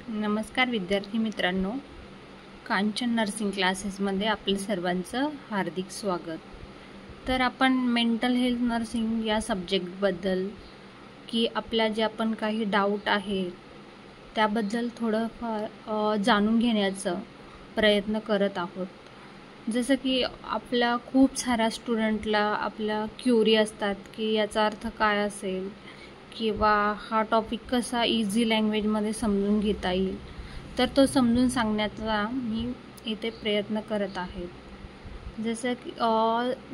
नमस्कार विद्यार्थी मित्रांनो, कांचन नर्सिंग क्लासेसमध्ये आपल्या सर्वांचं हार्दिक स्वागत. तर आपण मेंटल हेल्थ नर्सिंग या सब्जेक्टबद्दल की आपल्या जे आपण काही डाऊट आहे त्याबद्दल थोडंफार जाणून घेण्याचा प्रयत्न करत आहोत. जसं की आपल्या खूप साऱ्या स्टुडंटला आपल्या क्युरी असतात की याचा अर्थ काय असेल किंवा हा टॉपिक कसा इझी लँग्वेजमध्ये समजून घेता येईल, तर तो समजून सांगण्याचा मी इथे प्रयत्न करत आहे. जसं की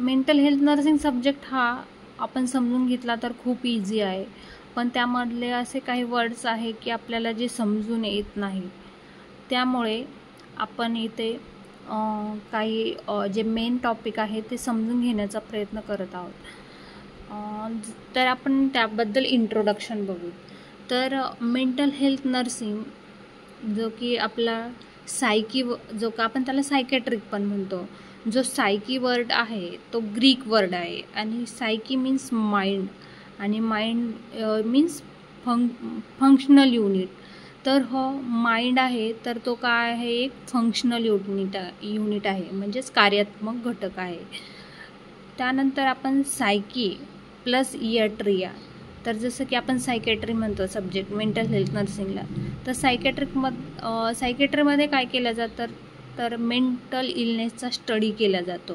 मेंटल हेल्थ नर्सिंग सब्जेक्ट हा आपण समजून घेतला तर खूप इझी आहे, पण त्यामधले असे काही वर्ड्स आहे की आपल्याला जे समजून येत नाही. त्यामुळे आपण इथे काही जे मेन टॉपिक आहे ते समजून घेण्याचा प्रयत्न करत आहोत. तर आपण त्याबद्दल इंट्रोडक्शन बघू. तर मेंटल हेल्थ नर्सिंग जो की आपला सायकी, जो का आपण त्याला सायकॅट्रिक पण म्हणतो, जो सायकी वर्ड आहे तो ग्रीक वर्ड आहे आणि सायकी मीन्स माइंड आणि माइंड मीन्स फंक्शनल युनिट. तर हो माइंड आहे तर तो काय आहे, एक फंक्शनल युनिट आहे, म्हणजेच कार्यात्मक घटक आहे. त्यानंतर आपण सायकी प्लस इयाट्रिया, तर जसं की आपण सायकॅट्री म्हणतो सब्जेक्ट मेंटल हेल्थ नर्सिंगला, तर सायकॅट्रीमध्ये काय केलं जातं, तर मेंटल इलनेसचा स्टडी केला जातो.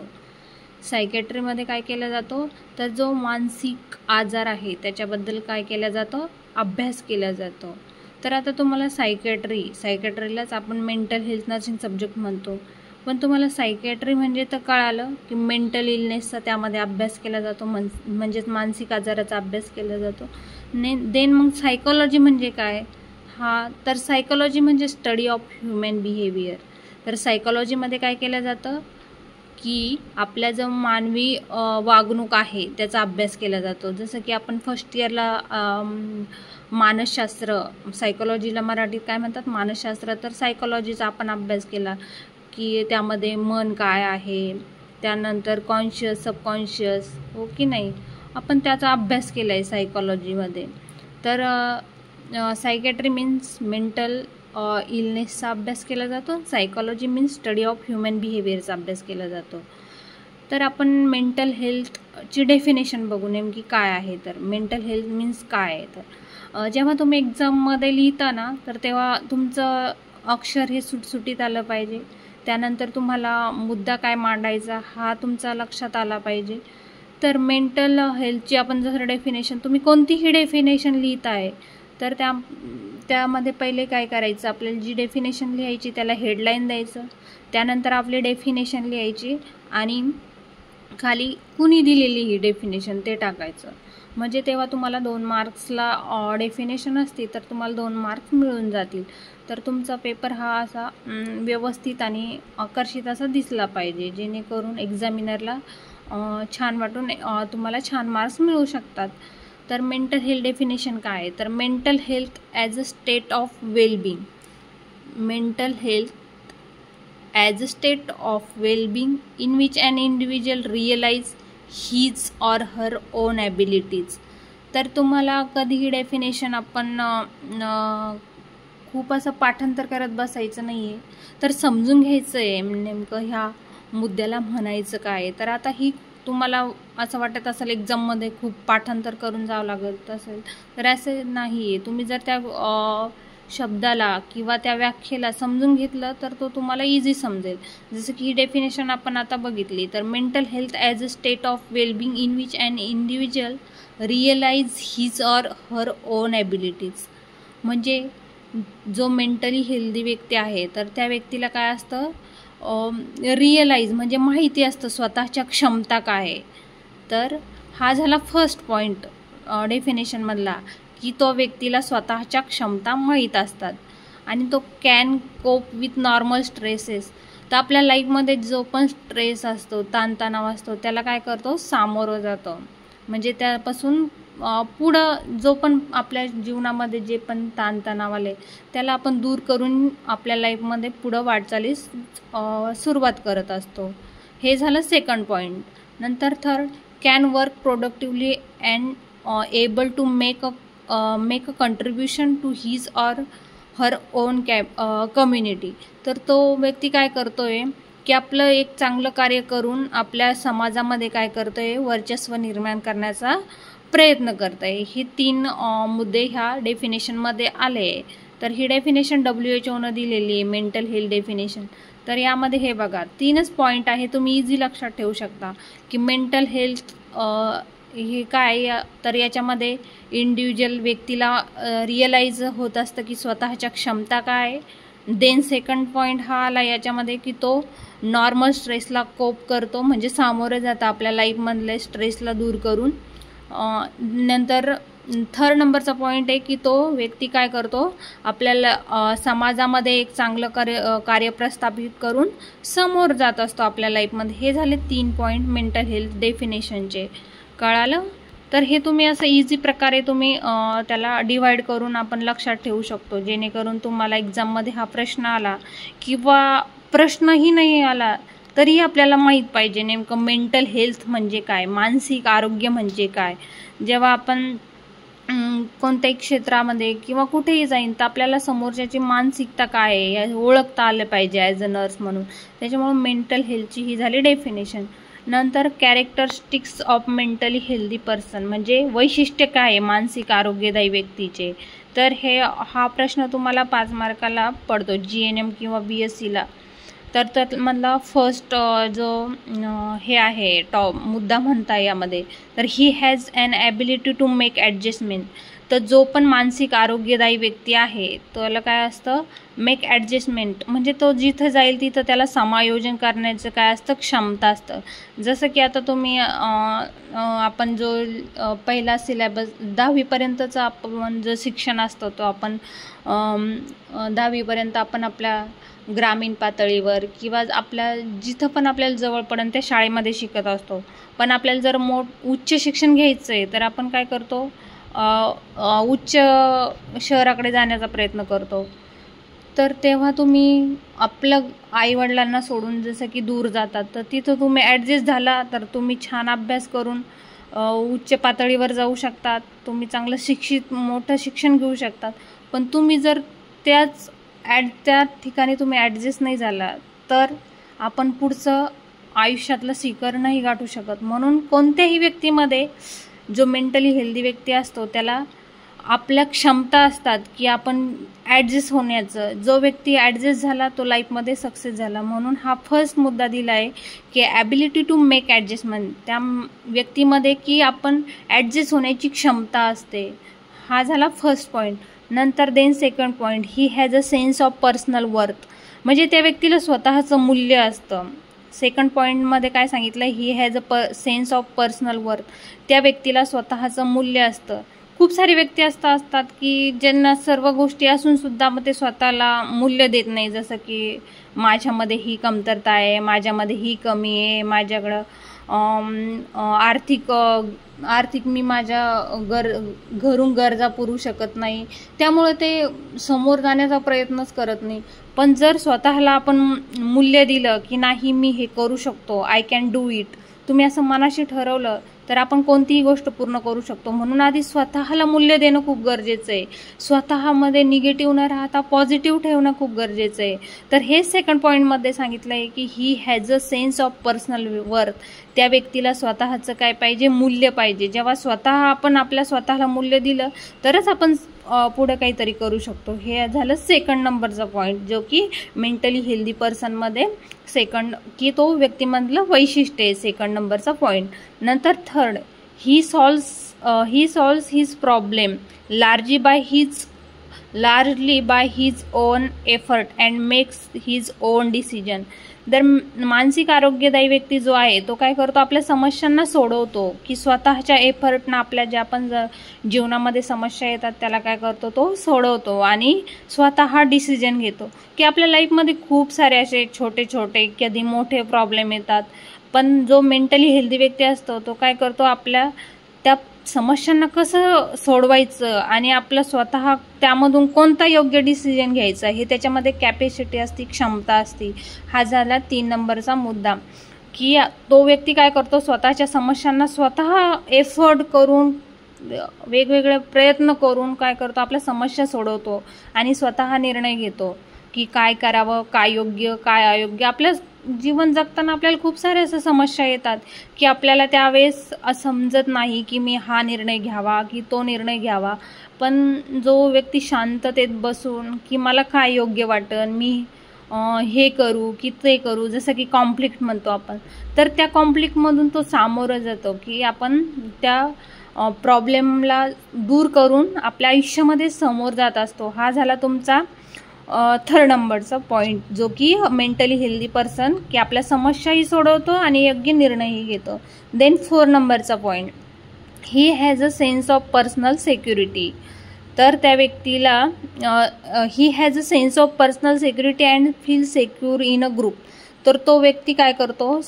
सायकॅट्रीमध्ये काय केला जातो, तर जो मानसिक आजार आहे त्याच्याबद्दल काय केला जातो, अभ्यास केला जातो. तर आता तुम्हाला सायकॅट्रीलाच आपण मेंटल हेल्थ नर्सिंग सब्जेक्ट म्हणतो, पण तुम्हाला सायकॅट्री म्हणजे तर कळालं की मेंटल इलनेसचा त्यामध्ये अभ्यास केला जातो, म्हणजेच मानसिक आजाराचा अभ्यास केला जातो. देन मग सायकोलॉजी म्हणजे काय, तर सायकोलॉजी म्हणजे स्टडी ऑफ ह्युमन बिहेवियर. तर सायकोलॉजीमध्ये काय केलं जातं की आपल्या जो मानवी वागणूक आहे त्याचा अभ्यास केला जातो. जसं की आपण फर्स्ट इयरला मानसशास्त्र, सायकोलॉजीला मराठीत काय म्हणतात, मानसशास्त्र, तर सायकोलॉजीचा आपण अभ्यास केला की त्यामध्ये मन काय आहे, त्यानंतर कॉन्शियस, सबकॉन्शियस, हो की नाही, आपण त्याचा अभ्यास केला आहे सायकोलॉजीमध्ये. तर सायकॅट्री मीन्स मेंटल इलनेसचा अभ्यास केला जातो, psychology means study of human बिहेवियरचा अभ्यास केला जातो. तर आपण मेंटल हेल्थची डेफिनेशन बघू नेमकी काय आहे. तर मेंटल हेल्थ मीन्स काय आहे, तर जेव्हा तुम्ही एक्झाममध्ये लिहिता ना, तर तेव्हा तुमचं अक्षर हे सुटसुटीत आलं पाहिजे. त्यानंतर तुम्हाला मुद्दा काय मांडायचा हा तुमचा लक्षात आला पाहिजे. तर मेंटल हेल्थची आपण जसं डेफिनेशन, तुम्ही कोणतीही डेफिनेशन लिहित आहे तर त्यामध्ये पहिले काय करायचं, आपल्याला जी डेफिनेशन लिहायची त्याला हेडलाईन द्यायचं, त्यानंतर आपली डेफिनेशन लिहायची आणि खाली कुणी दिलेली ही डेफिनेशन ते टाकायचं. म्हणजे तेव्हा तुम्हाला 2 मार्क्सला डेफिनेशन असते तर तुम्हाला 2 मार्क्स मिळून जातील. तर तुमचा पेपर हा असा व्यवस्थित आणि आकर्षित असा दिसला पाहिजे, जेणेकरून एक्झामिनरला छान वाटून तुम्हाला छान मार्क्स मिळू शकतात. तर मेंटल हेल्थ डेफिनेशन काय आहे, तर mental health as a state of wellbeing, mental health as a state of wellbeing in which an individual realise his or her own abilities. तर तुम्हाला कधीही डेफिनेशन आपण खूप असं पाठांतर करत बसायचं नाही आहे, तर समजून घ्यायचं आहे नेमकं ह्या मुद्द्याला म्हणायचं काय. तर आता ही तुम्हाला असं वाटत असेल एक्झाममध्ये खूप पाठांतर करून जावं लागत असेल, तर असं नाही आहे. तुम्ही जर त्या शब्दाला किंवा त्या व्याख्येला समजून घेतलं तर तो तुम्हाला इझी समजेल. जसं की ही डेफिनेशन आपण आता बघितली, तर mental health as a state of wellbeing in which an individual realise his or her own abilities. म्हणजे जो मेंटली हेल्दी व्यक्ती आहे तर त्या व्यक्तीला काय असतं, रिअलाइज म्हणजे माहिती असतं स्वतःच्या क्षमता काय आहे. तर हा झाला फर्स्ट पॉईंट डेफिनेशनमधला, की तो व्यक्तीला स्वतःच्या क्षमता माहीत असतात आणि तो can cope with normal stresses. तर आपल्या लाईफमध्ये जो पण स्ट्रेस असतो, ताणतणाव असतो, त्याला काय करतो, सामोरं जातो. म्हणजे त्यापासून पुढं जो पण आपल्या जीवनामध्ये जे पण ताणतणाव आले त्याला आपण दूर करून आपल्या लाईफमध्ये पुढं वाटचालीस सुरुवात करत असतो. हे झालं सेकंड पॉईंट. नंतर third, can work productively and able to make a contribution to his or her own community. तर तो व्यक्ती काय करतोय की आपलं एक चांगलं कार्य करून आपल्या समाजामध्ये काय करतोय, वर्चस्व निर्माण करण्याचा प्रयत्न करतोय. ही 3 मुद्दे ह्या डेफिनेशनमध्ये आले. तर ही डेफिनेशन WHO दिलेली आहे, मेंटल हेल्थ डेफिनेशन. तर यामध्ये हे बघा 3च पॉईंट आहे, तुम्ही इझी लक्षात ठेवू शकता की मेंटल हेल्थ हे काय. तर याच्यामध्ये इंडिव्हिज्युअल व्यक्तीला रिअलाइज होत असतं की स्वतःच्या क्षमता काय. देन सेकंड पॉईंट हा आला याच्यामध्ये की तो नॉर्मल स्ट्रेसला कोप करतो, म्हणजे सामोरे जातं आपल्या लाईफमधले स्ट्रेसला दूर करून. नंतर थर्ड नंबरचा पॉईंट आहे की तो व्यक्ती काय करतो, आपल्याला समाजामध्ये एक चांगलं कार्य प्रस्थापित करून समोर जात असतो आपल्या लाईफमध्ये. हे झाले 3 पॉईंट मेंटल हेल्थ डेफिनेशनचे. कळालं? तर हे तुम्ही असं इझी प्रकारे तुम्ही त्याला डिवाइड करून आपण लक्षात ठेवू शकतो, जेणेकरून तुम्हाला एक्झाममध्ये हा प्रश्न आला किंवा प्रश्नही नाही आला तरी आपल्याला माहीत पाहिजे नेमकं मेंटल हेल्थ म्हणजे काय, मानसिक आरोग्य म्हणजे काय. जेव्हा आपण कोणत्याही क्षेत्रामध्ये किंवा कुठेही जाईन तर आपल्याला समोरच्याची मानसिकता काय आहे हे ओळखता आलं पाहिजे ॲज अ नर्स म्हणून. त्याच्यामुळे मेंटल हेल्थची ही झाली डेफिनेशन. नंतर characteristics of mentally healthy person, म्हणजे वैशिष्ट्य काय आहे मानसिक आरोग्यदायी व्यक्तीचे. तर हा प्रश्न तुम्हाला 5 मार्काला पडतो GNM किंवा BScला. तर त्यामधला फर्स्ट जो हे आहे टॉप मुद्दा म्हणता यामध्ये, तर he has an ability to make adjustment. तर जो पण मानसिक आरोग्यदायी व्यक्ती आहे त्याला काय असतं, मेक ॲडजस्टमेंट, म्हणजे तो जिथं जाईल तिथं त्याला समायोजन करण्याचं काय असतं, क्षमता असतं. जसं की आता तुम्ही आपण जो पहिला सिलेबस 10वीपर्यंतचं आपण जो शिक्षण असतं तो आपण 10वीपर्यंत आपण आपल्या ग्रामीण पातळीवर किंवा आपल्या जिथं पण आपल्याला जवळ पडेल त्या शाळेमध्ये शिकत असतो. पण आपल्याला जर उच्च शिक्षण घ्यायचं आहे तर आपण काय करतो, उच्च शहराकडे जाण्याचा प्रयत्न करतो. तर तेव्हा तुम्ही आपलं आईवडिलांना सोडून जसं की दूर जातात, तर तिथं तुम्ही ॲडजस्ट झाला तर तुम्ही छान अभ्यास करून उच्च पातळीवर जाऊ शकतात, तुम्ही चांगलं शिक्षित मोठं शिक्षण घेऊ शकतात. पण तुम्ही जर त्या ठिकाणी तुम्ही ॲडजस्ट नाही झाला तर आपण पुढचं आयुष्यातलं शिखर नाही गाठू शकत. म्हणून कोणत्याही व्यक्तीमध्ये जो मेंटली हेल्दी व्यक्ती असतो त्याला आपल्या क्षमता असतात की आपण ॲडजस्ट होण्याचं. जो व्यक्ती ॲडजस्ट झाला तो लाईफमध्ये सक्सेस झाला. म्हणून हा फर्स्ट मुद्दा दिला आहे की ॲबिलिटी टू मेक ॲडजस्टमेंट, त्या व्यक्तीमध्ये की आपण ॲडजस्ट होण्याची क्षमता असते. हा झाला फर्स्ट पॉईंट. नंतर then second point, he has a sense of personal worth, म्हणजे त्या व्यक्तीला स्वतःचं मूल्य असतं. सेकंड पॉईंटमध्ये काय सांगितलं, ही has a sense of personal worth, त्या व्यक्तीला स्वतःचं मूल्य असतं. खूप सारे व्यक्ती असतात की ज्यांना सर्व गोष्टी असून सुद्धा मग ते स्वतःला मूल्य देत नाही. जसं की माझ्यामध्ये ही कमतरता आहे, माझ्यामध्ये ही कमी आहे, माझ्याकडं आर्थिक मी माझ्या घरून गरजा पुरू शकत नाही, त्यामुळे ते समोर जाण्याचा प्रयत्नच करत नाही. पण जर स्वतःला आपण मूल्य दिलं की नाही मी हे करू शकतो, आय कॅन डू इट, तुम्ही असं मनाशी ठरवलं तर आपण कोणतीही गोष्ट पूर्ण करू शकतो. म्हणून आधी स्वतःला मूल्य देणं खूप गरजेचं आहे. स्वतःमध्ये निगेटिव्ह न राहता पॉझिटिव्ह ठेवणं खूप गरजेचं आहे. तर हे सेकंड पॉईंटमध्ये सांगितलं आहे की ही has a sense of personal worth, त्या व्यक्तीला स्वतःचं काय पाहिजे, मूल्य पाहिजे. जेव्हा आपण आपल्या स्वतःला मूल्य दिलं तरच आपण पुढे काहीतरी करू शकतो. हे झालं सेकंड नंबरचा पॉईंट, जो की मेंटली हेल्दी पर्सनमध्ये सेकंड की तो व्यक्तीमधलं वैशिष्ट्य आहे, सेकंड नंबरचा पॉईंट. नंतर third, he solves his problem largely by his on effort and makes his on decision. तर मानसिक आरोग्यदायी व्यक्ती जो आहे तो काय करतो, आपल्या समस्यांना सोडवतो की स्वतःच्या एफर्टनं आपल्या ज्या पण जीवनामध्ये समस्या येतात त्याला काय करतो, तो सोडवतो आणि स्वतः डिसिजन घेतो. की आपल्या लाईफमध्ये खूप सारे असे छोटे छोटे कधी मोठे प्रॉब्लेम येतात, पण जो मेंटली हेल्दी व्यक्ती असतो तो काय करतो, आपल्या त्या समस्यांना कसं सोडवायचं आणि आपलं स्वतः त्यामधून कोणता योग्य डिसिजन घ्यायचा हे त्याच्यामध्ये कॅपॅसिटी असते, क्षमता असते. हा झाला 3 नंबरचा मुद्दा की तो व्यक्ती काय करतो, स्वतःच्या समस्यांना स्वतः एफर्ट करून वेगवेगळे प्रयत्न करून काय करतो, आपल्या समस्या सोडवतो आणि स्वतः निर्णय घेतो की काय करावं, काय योग्य काय अयोग्य. आपल्या जीवन जगताना आपल्याला खूप साऱ्या अशा समस्या येतात की आपल्याला त्यावेळेस समजत नाही की मी हा निर्णय घ्यावा की तो निर्णय घ्यावा. पण जो व्यक्ती शांततेत बसून की मला काय योग्य वाटेल, मी हे करू की ते करू, जसं की कॉन्फ्लिक्ट म्हणतो आपण, तर त्या कॉन्फ्लिक्टमधून तो सामोरं जातो की आपण त्या प्रॉब्लेमला दूर करून आपल्या आयुष्यामध्ये समोर जात असतो. हा झाला तुमचा थर्ड नंबरचा पॉईंट, जो की मेंटली हेल्दी पर्सन की आपल्या समस्याही सोडवतो आणि योग्य निर्णयही घेतो. देन 4 नंबरचा point, he has a sense of personal security. तर त्या व्यक्तीला ही has a sense of personal security and feel secure in a group. तर तो व्यक्ती काय करतो,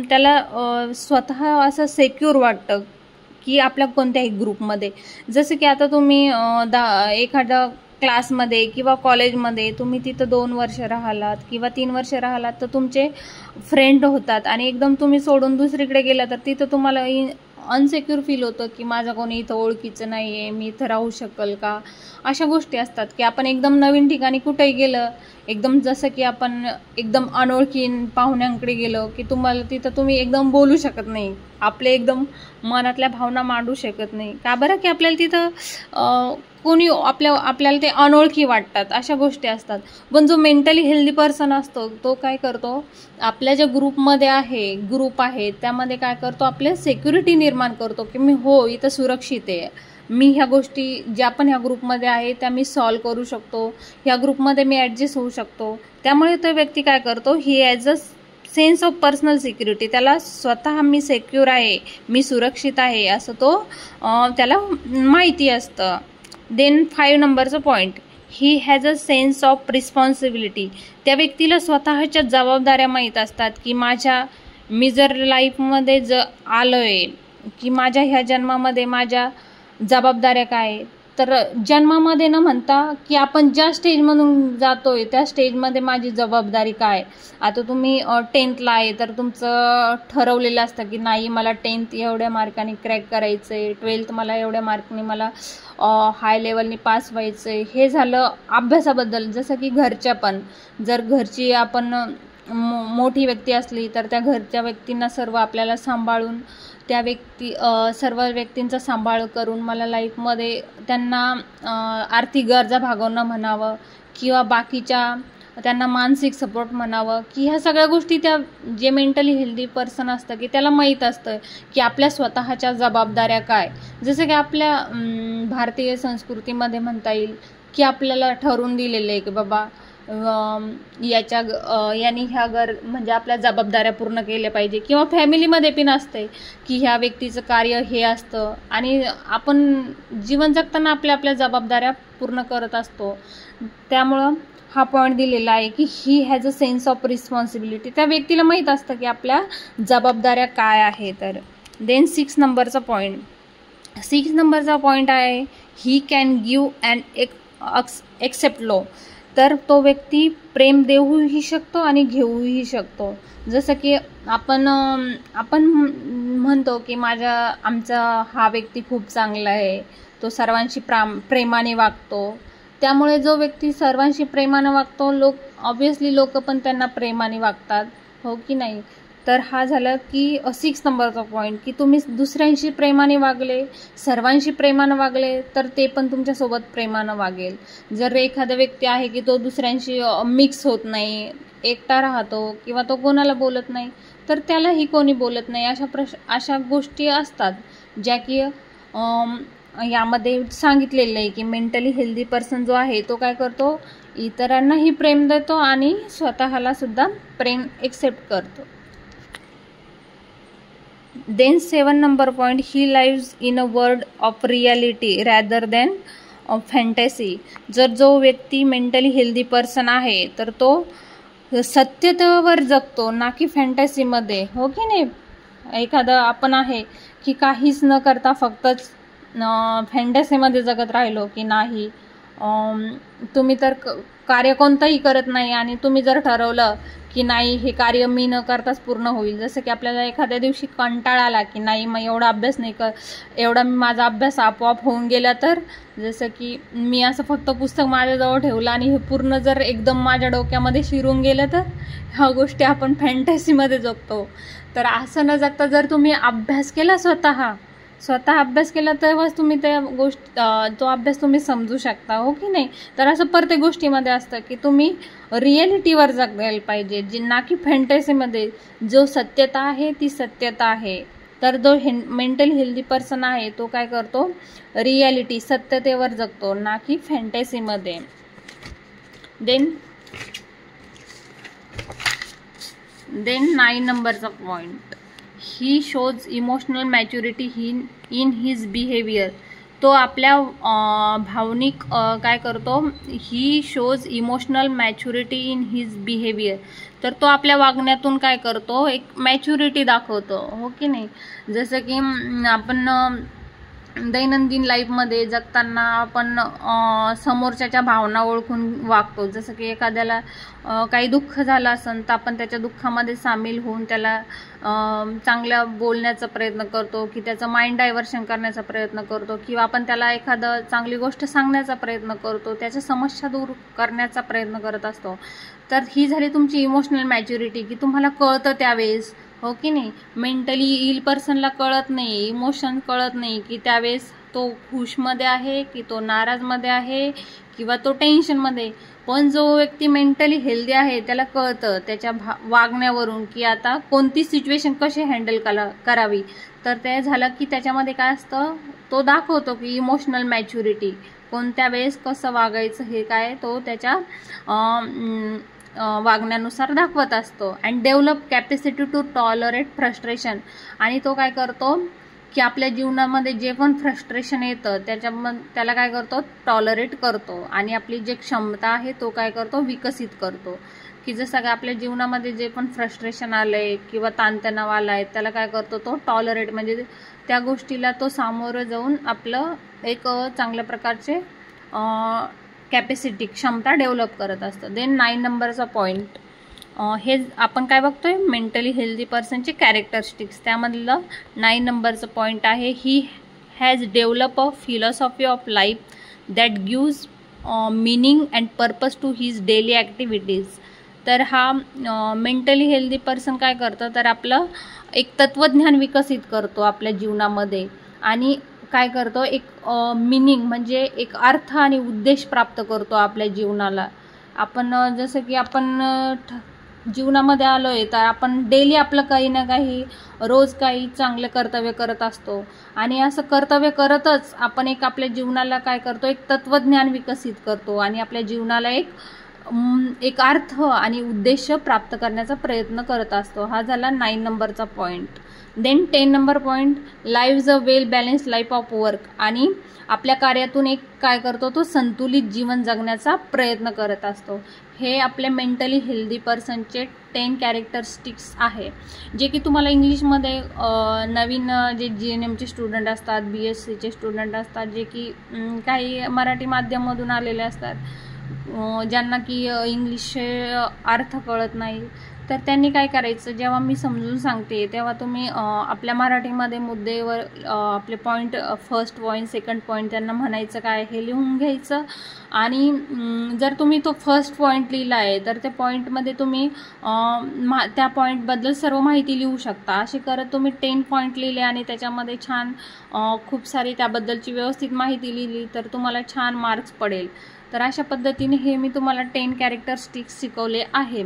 त्याला स्वतः असं सेक्युर वाटतं की आपल्या कोणत्याही ग्रुपमध्ये. जसं की आता तुम्ही एखाद्या क्लासमध्ये किंवा कॉलेजमध्ये तुम्ही तिथं 2 वर्ष राहिलात किंवा 3 वर्ष राहिलात, तर तुमचे फ्रेंड होतात आणि एकदम तुम्ही सोडून दुसरीकडे गेला तर तिथं तुम्हाला अनसेक्युर फील होतं की माझं कोणी इथं ओळखीचं नाही आहे, मी इथं राहू शकेल का. अशा गोष्टी असतात की आपण एकदम नवीन ठिकाणी कुठेही गेलं, एकदम जसं की आपण एकदम अनोळखी पाहुण्यांकडे गेलो की तिथं तुम्ही एकदम बोलू शकत नाही, आपले एकदम मनातल्या भावना मांडू शकत नाही. का बरं, की आपल्याला तिथं कोणी आपल्याला ते अनोळखी वाटतात, अशा गोष्टी असतात. पण जो मेंटली हेल्दी पर्सन असतो तो काय करतो, आपल्या ज्या ग्रुप आहे त्यामध्ये काय करतो, आपल्या सिक्युरिटी निर्माण करतो की मी इथं सुरक्षित आहे, मी ह्या गोष्टी ज्या पण ह्या ग्रुपमध्ये आहे त्या मी सॉल्व करू शकतो, ह्या ग्रुपमध्ये मी ॲडजस्ट होऊ शकतो. त्यामुळे तो व्यक्ती काय करतो, he as a sense of personal security, त्याला स्वतः मी सेक्युर आहे, मी सुरक्षित आहे असं त्याला माहिती असतं. देन 5 नंबरचं point, he has a sense of responsibility. त्या व्यक्तीला स्वतःच्या जबाबदाऱ्या माहीत असतात की मी जर लाईफमध्ये आलोय की माझ्या ह्या जन्मामध्ये माझ्या जबाबदाऱ्या काय. तर जन्मामध्ये न म्हणता की आपण ज्या स्टेजमधून जातोय त्या स्टेजमध्ये माझी जबाबदारी काय. आता तुम्ही 10th आहे तर तुमचं ठरवलेलं असतं की नाही, मला 10th एवढ्या मार्काने क्रॅक करायचं आहे, 12th मला एवढ्या मार्कने मला हाय लेवलनी पास व्हायचं आहे. हे झालं अभ्यासाबद्दल. जसं की घरच्या पण, जर घरची आपण मोठी व्यक्ती असली तर त्या घरच्या व्यक्तींना सर्व आपल्याला सांभाळून सर्व व्यक्तींचा सांभाळ करून मला लाईफमध्ये त्यांना आर्थिक गरजा भागवणं म्हणावं किंवा बाकीच्या त्यांना मानसिक सपोर्ट म्हणावं, की ह्या सगळ्या गोष्टी जे मेंटली हेल्दी पर्सन असतं की त्याला माहीत असतं की आपल्या स्वतःच्या जबाबदाऱ्या काय. जसं की आपल्या भारतीय संस्कृतीमध्ये म्हणता येईल की आपल्याला ठरवून दिलेलं आहे की बाबा यांनी म्हणजे आपल्या जबाबदाऱ्या पूर्ण केल्या पाहिजे. किंवा फॅमिलीमध्ये पण असते की ह्या व्यक्तीचं कार्य हे असतं आणि आपण जीवन जगताना आपल्या जबाबदाऱ्या पूर्ण करत असतो. त्यामुळं हा पॉईंट दिलेला आहे की ही has a sense of responsibility. त्या व्यक्तीला माहीत असतं की आपल्या जबाबदाऱ्या काय आहे. तर देन 6 नंबरचा पॉईंट आहे, he can give and accept love. तर तो व्यक्ती प्रेम देऊही शकतो आणि घेऊही शकतो. जसं की आपण म्हणतो की आमचा हा व्यक्ती खूप चांगला आहे, तो सर्वांशी प्रेमाने वागतो. त्यामुळे जो व्यक्ती सर्वांशी प्रेमाने वागतो, ऑब्विसली लोक पण त्यांना प्रेमाने वागतात, हो की नाही. तर हा झाला की 6 नंबरचा पॉईंट, की तुम्ही दुसऱ्यांशी प्रेमाने वागले, सर्वांशी प्रेमानं वागले तर ते पण तुमच्यासोबत प्रेमानं वागेल. जर एखादा व्यक्ती आहे की तो दुसऱ्यांशी मिक्स होत नाही, एकटा राहतो किंवा तो कोणाला बोलत नाही, तर त्यालाही कोणी बोलत नाही. अशा गोष्टी असतात ज्या की यामध्ये सांगितलेलं आहे की मेंटली हेल्दी पर्सन जो आहे तो काय करतो, इतरांनाही प्रेम देतो आणि स्वतःला सुद्धा प्रेम एक्सेप्ट करतो. Then 7 number point, he lives in a world of reality rather than fantasy. जर जो व्यक्ती मेंटली हेल्दी पर्सन आहे तर तो सत्यतेवर जगतो, ना की फॅन्टॅसीमध्ये, हो की नाही. एखादं आपण आहे की काहीच न करता फक्तच फॅन्टॅसीमध्ये जगत राहिलो की नाही, तुम्ही तर कार्य कोणतंही करत नाही आणि तुम्ही जर ठरवलं की नाही हे कार्य मी न करताच पूर्ण होईल, जसं की आपल्याला एखाद्या दिवशी कंटाळा आला की नाही मग एवढा अभ्यास नाही एवढा माझा अभ्यास आपोआप होऊन गेला, तर जसं की मी असं फक्त पुस्तक माझ्याजवळ ठेवलं आणि हे पूर्ण जर एकदम माझ्या डोक्यामध्ये शिरून गेलं, तर ह्या गोष्टी आपण फॅन्टसीमध्ये जगतो. तर असं न जगता जर तुम्ही अभ्यास केला स्वतः अभ्यास केला तेव्हाच तुम्ही त्या तो अभ्यास तुम्ही समजू शकता, हो की नाही. तर असं प्रत्येक गोष्टीमध्ये असतं की तुम्ही रिॲलिटीवर जगायला पाहिजे, जी ना की फॅन्टसीमध्ये. जो सत्यता आहे ती सत्यता आहे. तर जो मेंटली हेल्दी पर्सन आहे तो काय करतो, रिॲलिटी सत्यतेवर जगतो, ना की फॅन्टसीमध्ये. देन 9 नंबरचा point, he shows emotional maturity in his behaviour. तो आपल्या भावनिक काय करतो, he shows emotional maturity in his behaviour. तर तो आपल्या वागण्यातून काय करतो, एक मॅच्युरिटी दाखवतो, हो की नाही. जसं की आपण दैनंदिन लाईफमध्ये जगताना आपण समोरच्याच्या भावना ओळखून वागतो. जसं की एखाद्याला काही दुःख झालं असेल तर आपण त्याच्या दुःखामध्ये सामील होऊन त्याला चांगल्या बोलण्याचा प्रयत्न करतो, की त्याचं माइंड डायव्हर्शन करण्याचा प्रयत्न करतो, किंवा आपण त्याला एखादं चांगली गोष्ट सांगण्याचा प्रयत्न करतो, त्याच्या समस्या दूर करण्याचा प्रयत्न करत असतो. तर ही झाली तुमची इमोशनल मॅच्युरिटी, की तुम्हाला कळतं त्यावेळेस, हो की नाही. मेंटली इल पर्सनला कळत नाही, इमोशन कळत नाही की त्यावेळेस तो खुशमध्ये आहे की तो नाराजमध्ये आहे किंवा तो टेन्शनमध्ये. पण जो व्यक्ती मेंटली हेल्दी आहे त्याला कळतं त्याच्या वागण्यावरून की आता कोणती सिच्युएशन कशी हँडल करावी. तर ते झालं की त्याच्यामध्ये काय असतं, तो दाखवतो की इमोशनल मॅच्युरिटी, कोणत्या वेळेस कसं वागायचं हे काय तो त्याच्या वागण्यानुसार दाखवत असतो. And develop capacity to tolerate frustration. आणि तो काय करतो की आपल्या जीवनामध्ये जे पण फ्रस्ट्रेशन येतं त्याला काय करतो, टॉलरेट करतो. आणि आपली जे क्षमता आहे तो काय करतो, विकसित करतो. की जसं काय आपल्या जीवनामध्ये जे पण फ्रस्ट्रेशन आलंय किंवा ताणतणाव आलाय त्याला काय करतो, तो टॉलरेट म्हणजे त्या गोष्टीला तो सामोरं जाऊन आपलं एक चांगल्या प्रकारचे कॅपॅसिटी क्षमता डेव्हलप करत असतं. देन 9 नंबरचा पॉईंट, हे आपण काय बघतोय, मेंटली हेल्दी पर्सनचे कॅरेक्टरिस्टिक्स. त्यामधलं 9 नंबरचं पॉईंट आहे, he has develop a philosophy of life that gives meaning and purpose to his daily activities. तर हा मेंटली हेल्दी पर्सन काय करतं, तर आपलं एक तत्त्वज्ञान विकसित करतो आपल्या जीवनामध्ये. आणि काय करतो, एक मिनिंग म्हणजे एक अर्थ आणि उद्देश प्राप्त करतो आपल्या जीवनाला. आपण जसं की आपण जीवनामध्ये आलोय तर आपण डेली आपलं काही ना काही रोज काही चांगलं कर्तव्य करत असतो. आणि असं कर्तव्य करतच आपण एक आपल्या जीवनाला काय करतो, एक तत्त्वज्ञान विकसित करतो आणि आपल्या जीवनाला एक अर्थ आणि उद्देश प्राप्त करण्याचा प्रयत्न करत असतो. हा झाला 9 नंबरचा point. Then 10 number point, live a well balance life of work. आणि आपल्या कार्यातून एक काय करतो, तो संतुलित जीवन जगण्याचा प्रयत्न करत असतो. हे आपल्या मेंटली हेल्दी पर्सनचे 10 कॅरेक्टरिस्टिक्स आहे, जे की तुम्हाला इंग्लिशमध्ये नवीन जे GNMचे स्टुडंट असतात, BSCचे स्टुडंट असतात, जे की काही मराठी माध्यमामधून आलेले असतात, ज्यांना की इंग्लिशचे अर्थ कळत नाही, तर त्यांनी काय करायचं, जेव्हा मी समजून सांगते तेव्हा तुम्ही आपल्या मराठीमध्ये मुद्देवर आपले point, first point, second point त्यांना म्हणायचं काय हे लिहून घ्यायचं. आणि जर तुम्ही तो फर्स्ट पॉईंट लिहिला आहे तर त्या पॉईंटमध्ये तुम्ही त्या पॉईंटबद्दल सर्व माहिती लिहू शकता. असे करत तुम्ही 10 पॉईंट लिहिले आणि त्याच्यामध्ये छान खूप सारी त्याबद्दलची व्यवस्थित माहिती लिहिली तर तुम्हाला छान मार्क्स पडेल. तर अशा पद्धतीने हे मी तुम्हाला 10 कॅरेक्टरिस्टिक्स शिकवले आहे.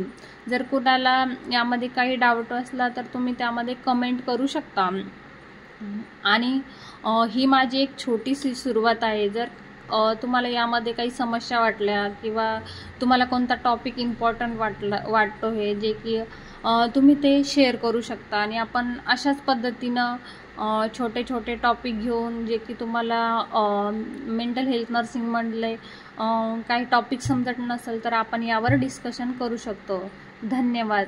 जर कुणाला यामध्ये काही डाऊट असला तर तुम्ही त्यामध्ये कमेंट करू शकता. आणि ही माझी एक छोटीशी सुरुवात आहे. जर तुम्हाला यामध्ये काही समस्या वाटल्या किंवा तुम्हाला कोणता टॉपिक इम्पॉर्टंट वाटतो हे जे की तुम्ही ते शेअर करू शकता. आणि आपण अशाच पद्धतीनं छोटे छोटे टॉपिक घेऊन जे की तुम्हाला मेंटल हेल्थ नर्सिंगमधले काही टॉपिक समजत नसेल तर आपण यावर डिस्कशन करू शकतो. धन्यवाद.